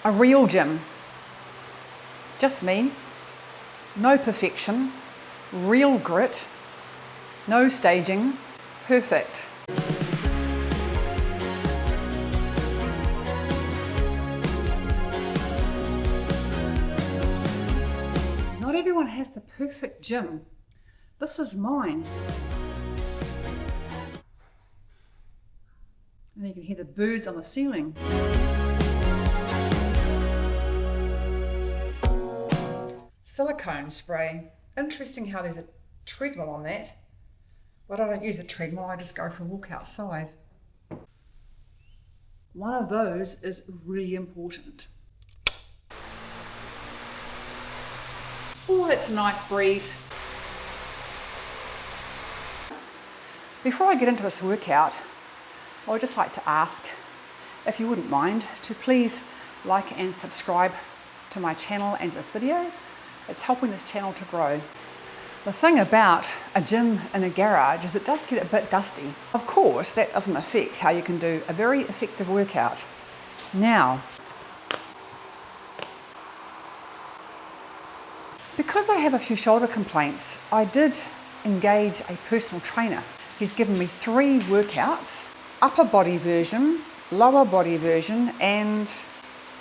A real gym. Just me. No perfection. Real grit. No staging. Perfect. Not everyone has the perfect gym. This is mine. And you can hear the birds on the ceiling. Silicone spray. Interesting how there's a treadmill on that. But I don't use a treadmill, I just go for a walk outside. One of those is really important. Oh, that's a nice breeze. Before I get into this workout, I would just like to ask if you wouldn't mind to please like and subscribe to my channel and this video. It's helping this channel to grow. The thing about a gym in a garage is it does get a bit dusty. Of course, that doesn't affect how you can do a very effective workout. Now, because I have a few shoulder complaints, I did engage a personal trainer. He's given me 3 workouts: upper body version, lower body version, and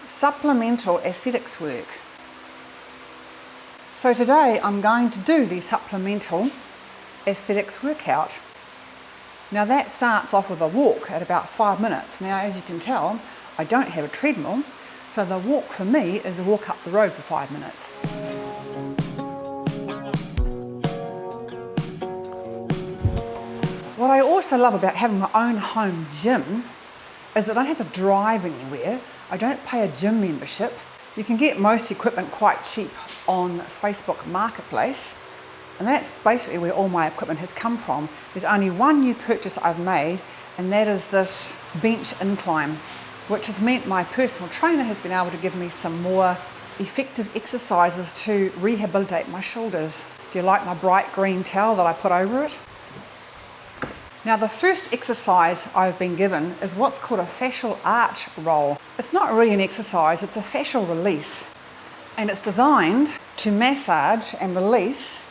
supplemental aesthetics work. So today I'm going to do the supplemental aesthetics workout. Now that starts off with a walk at about 5 minutes. Now, as you can tell, I don't have a treadmill, so the walk for me is a walk up the road for 5 minutes. What I also love about having my own home gym is that I don't have to drive anywhere. I don't pay a gym membership. You can get most equipment quite cheap on Facebook Marketplace, and that's basically where all my equipment has come from. There's only one new purchase I've made, and that is this bench incline, which has meant my personal trainer has been able to give me some more effective exercises to rehabilitate my shoulders. Do you like my bright green towel that I put over it? Now, the first exercise I've been given is what's called a fascial arch roll. It's not really an exercise, it's a fascial release. And it's designed to massage and release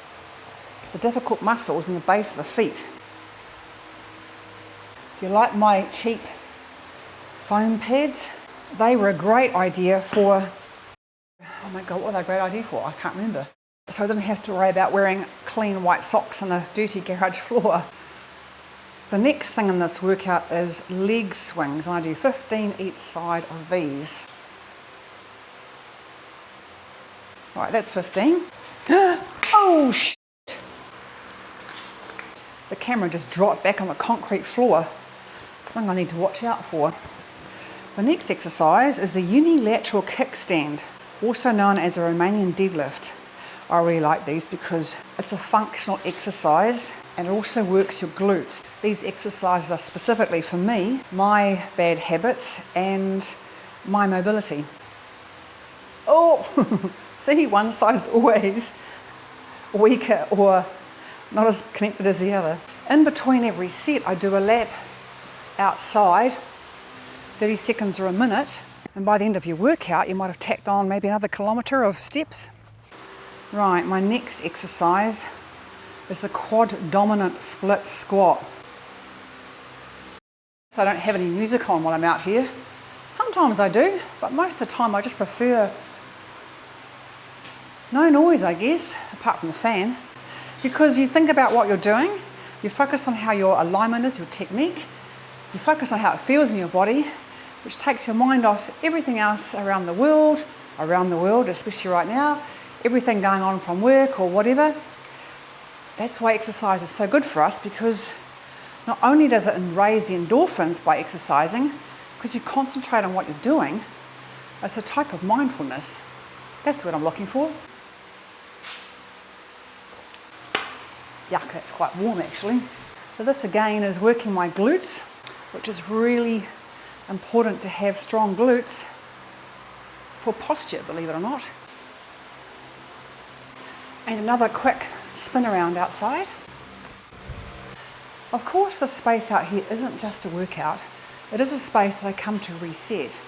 the difficult muscles in the base of the feet. Do you like my cheap foam pads? They were a great idea for, oh my God, what were they a great idea for? I can't remember. So I didn't have to worry about wearing clean white socks on a dirty garage floor. The next thing in this workout is leg swings, and I do 15 each side of these. All right, that's 15. Oh, shit! The camera just dropped back on the concrete floor. Something I need to watch out for. The next exercise is the unilateral kickstand, also known as a Romanian deadlift. I really like these because it's a functional exercise and it also works your glutes. These exercises are specifically for me, my bad habits and my mobility. Oh, see, one side's always weaker or not as connected as the other. In between every set, I do a lap outside, 30 seconds or a minute, and by the end of your workout, you might have tacked on maybe another kilometre of steps. Right, my next exercise is the quad dominant split squat. So I don't have any music on while I'm out here. Sometimes I do, but most of the time I just prefer no noise, I guess, apart from the fan. Because you think about what you're doing, you focus on how your alignment is, your technique, you focus on how it feels in your body, which takes your mind off everything else around the world, especially right now, everything going on from work or whatever. That's why exercise is so good for us, because not only does it raise the endorphins by exercising, because you concentrate on what you're doing, it's a type of mindfulness. That's what I'm looking for. Yuck, it's quite warm actually. So this again is working my glutes, which is really important to have strong glutes for posture, believe it or not. And another quick spin around outside. Of course, the space out here isn't just a workout. It is a space that I come to reset.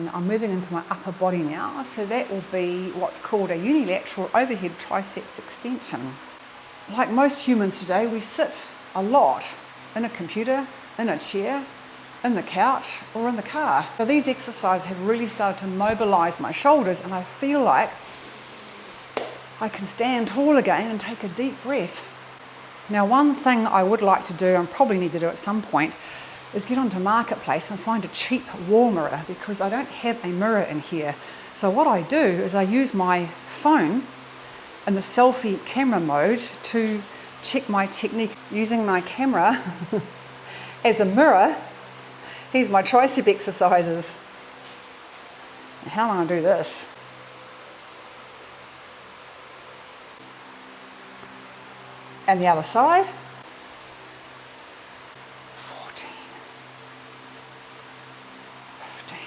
and I'm moving into my upper body now. So that will be what's called a unilateral overhead triceps extension. Like most humans today, we sit a lot in a computer, in a chair, in the couch, or in the car. So these exercises have really started to mobilize my shoulders, and I feel like I can stand tall again and take a deep breath. Now, one thing I would like to do, and probably need to do at some point, is get onto Marketplace and find a cheap wall mirror, because I don't have a mirror in here. So what I do is I use my phone in the selfie camera mode to check my technique using my camera as a mirror. Here's my tricep exercises. Now, how am I going to do this? And the other side. 14. 15.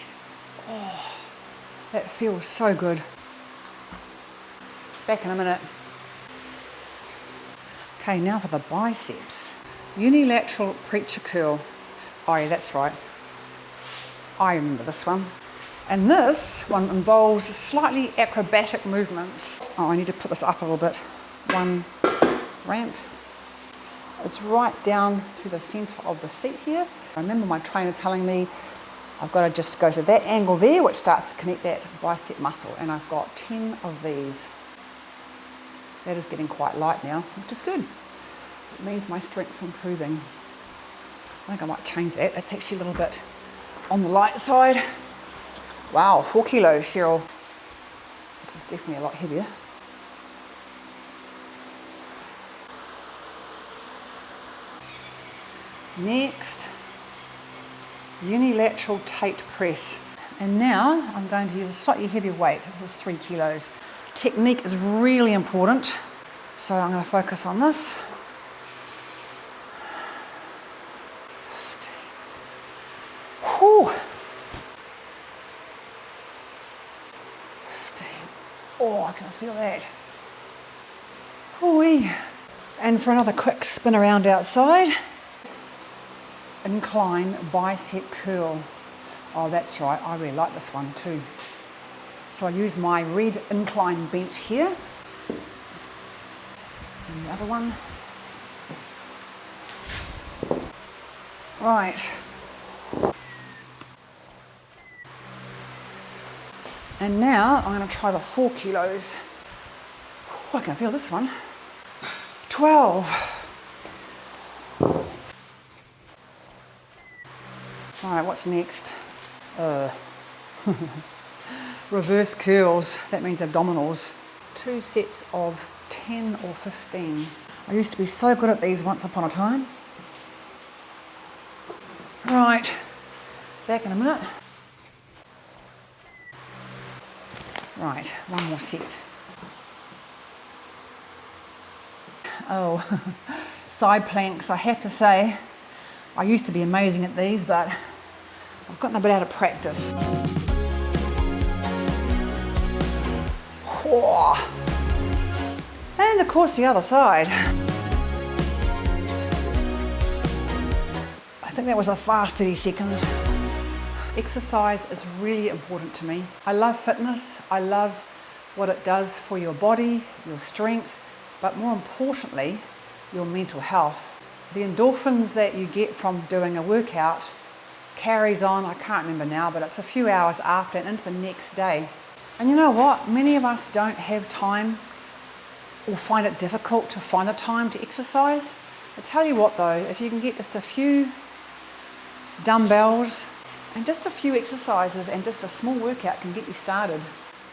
Oh, that feels so good. Back in a minute. Okay, now for the biceps. Unilateral preacher curl. Oh yeah, that's right. I remember this one. And this one involves slightly acrobatic movements. Oh, I need to put this up a little bit. One ramp. It's right down through the centre of the seat here. I remember my trainer telling me I've got to just go to that angle there, which starts to connect that bicep muscle. And I've got 10 of these. That is getting quite light now, which is good. It means my strength's improving. I think I might change that. It's actually a little bit on the light side. Wow, 4 kilos, Sheryl. This is definitely a lot heavier. Next, unilateral Tate press. And now I'm going to use a slightly heavier weight. This is 3 kilos. Technique is really important. So I'm going to focus on this. 15. Whew. 15. Oh, I can feel that. Ooh-wee. And for another quick spin around outside. Incline bicep curl. Oh, that's right. I really like this one too. So I use my red incline bench here. And the other one. Right. And now I'm going to try the 4 kilos. Oh, I can feel this one. 12. All right, what's next? Reverse curls, that means abdominals. 2 sets of 10 or 15. I used to be so good at these once upon a time. Right, back in a minute. Right, one more set. Oh, side planks, I have to say, I used to be amazing at these, but I've gotten a bit out of practice. And of course the other side. I think that was a fast 30 seconds. Exercise is really important to me. I love fitness. I love what it does for your body, your strength, but more importantly, your mental health. The endorphins that you get from doing a workout carries on, I can't remember now, but it's a few hours after and into the next day. And you know what? Many of us don't have time or find it difficult to find the time to exercise. I tell you what though, if you can get just a few dumbbells and just a few exercises and just a small workout can get you started.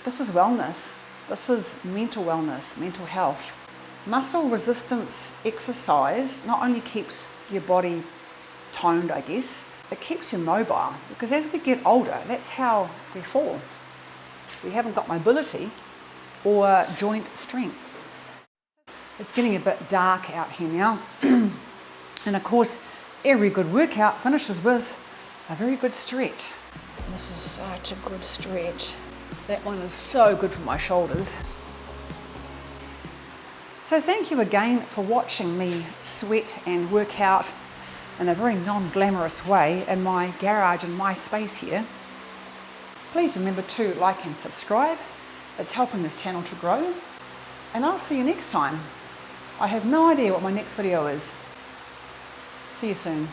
This is wellness. This is mental wellness, mental health. Muscle resistance exercise not only keeps your body toned, I guess, it keeps you mobile, because as we get older, that's how we fall. We haven't got mobility or joint strength. It's getting a bit dark out here now. And of course, every good workout finishes with a very good stretch. This is such a good stretch. That one is so good for my shoulders. So thank you again for watching me sweat and work out in a very non-glamorous way in my garage and my space here. Please remember to like and subscribe. It's helping this channel to grow. And I'll see you next time. I have no idea what my next video is. See you soon.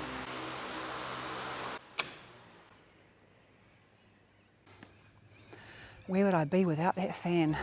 Where would I be without that fan?